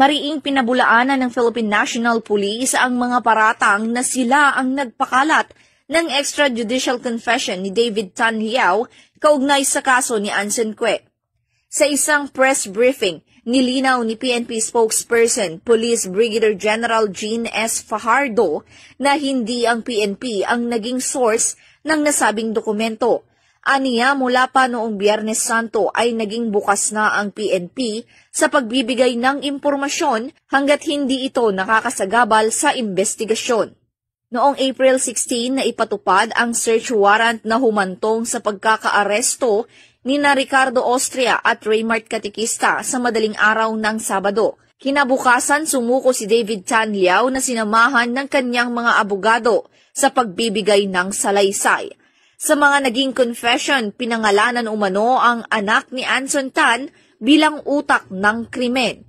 Mariing pinabulaanan ng Philippine National Police ang mga paratang na sila ang nagpakalat ng extrajudicial confession ni David Tan Liao kaugnay sa kaso ni Anson Cue. Sa isang press briefing, nilinaw ni PNP spokesperson Police Brigadier General Jean S. Fajardo na hindi ang PNP ang naging source ng nasabing dokumento. Aniya, mula pa noong Biyernes Santo ay naging bukas na ang PNP sa pagbibigay ng impormasyon hanggat hindi ito nakakasagabal sa investigasyon. Noong April 16 na ipatupad ang search warrant na humantong sa pagkakaaresto ni Ricardo Austria at Raymart Catequista sa madaling araw ng Sabado. Kinabukasan sumuko si David Tan Liao na sinamahan ng kanyang mga abogado sa pagbibigay ng salaysay. Sa mga naging confession, pinangalanan umano ang anak ni Anson Tan bilang utak ng krimen.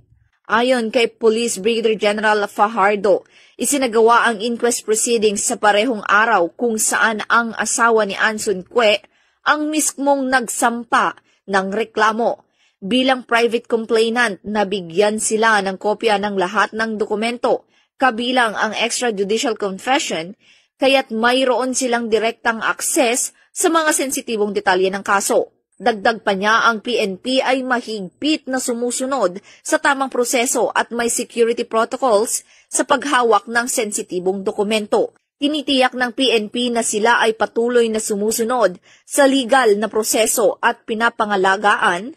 Ayon kay Police Brigadier General Fajardo, isinagawa ang inquest proceedings sa parehong araw kung saan ang asawa ni Anson Cue ang mismong nagsampa ng reklamo. Bilang private complainant, nabigyan sila ng kopya ng lahat ng dokumento, kabilang ang extrajudicial confession, kaya't mayroon silang direktang akses sa mga sensitibong detalye ng kaso. Dagdag pa niya, ang PNP ay mahigpit na sumusunod sa tamang proseso at may security protocols sa paghawak ng sensitibong dokumento. Tinitiyak ng PNP na sila ay patuloy na sumusunod sa legal na proseso at pinapangalagaan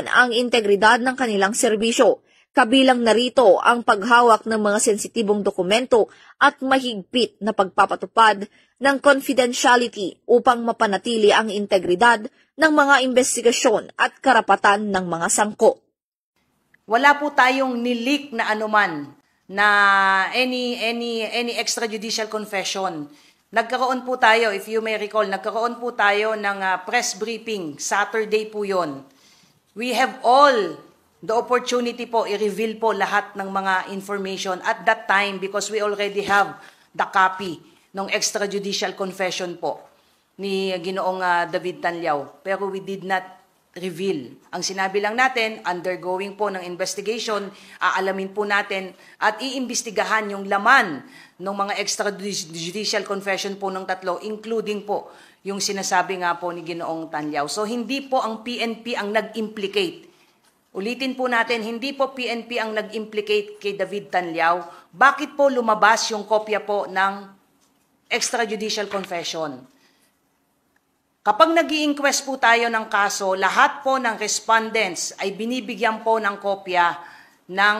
ang integridad ng kanilang serbisyo. Kabilang narito ang paghawak ng mga sensitibong dokumento at mahigpit na pagpapatupad ng confidentiality upang mapanatili ang integridad ng mga investigasyon at karapatan ng mga sangko. Wala po tayong nilik na anuman na any extrajudicial confession. Nagkaroon po tayo, if you may recall, nagkaroon po tayo ng press briefing. Saturday po yon. We have all the opportunity po i-reveal po lahat ng mga information at that time because we already have the copy ng extrajudicial confession po ni Ginoong David Tan Liao. Pero we did not reveal. Ang sinabi lang natin, undergoing po ng investigation, aalamin po natin at iimbestigahan yung laman ng mga extrajudicial confession po ng tatlo, including po yung sinasabi nga po ni Ginoong Tan Liao. So hindi po ang PNP ang nag-implicate. Ulitin po natin, hindi po PNP ang nag-implicate kay David Tan Liao. Bakit po lumabas yung kopya po ng extrajudicial confession? Kapag nag-i-inquest po tayo ng kaso, lahat po ng respondents ay binibigyan po ng kopya ng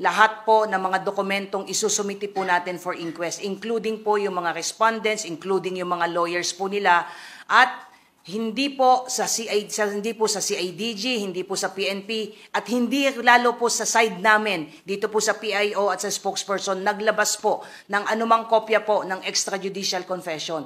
lahat po ng mga dokumentong isusumiti po natin for inquest, including po yung mga respondents, including yung mga lawyers po nila, at hindi po sa CIDG, hindi po sa PNP, at hindi lalo po sa side namin, dito po sa PIO at sa spokesperson, naglabas po ng anumang kopya po ng extrajudicial confession.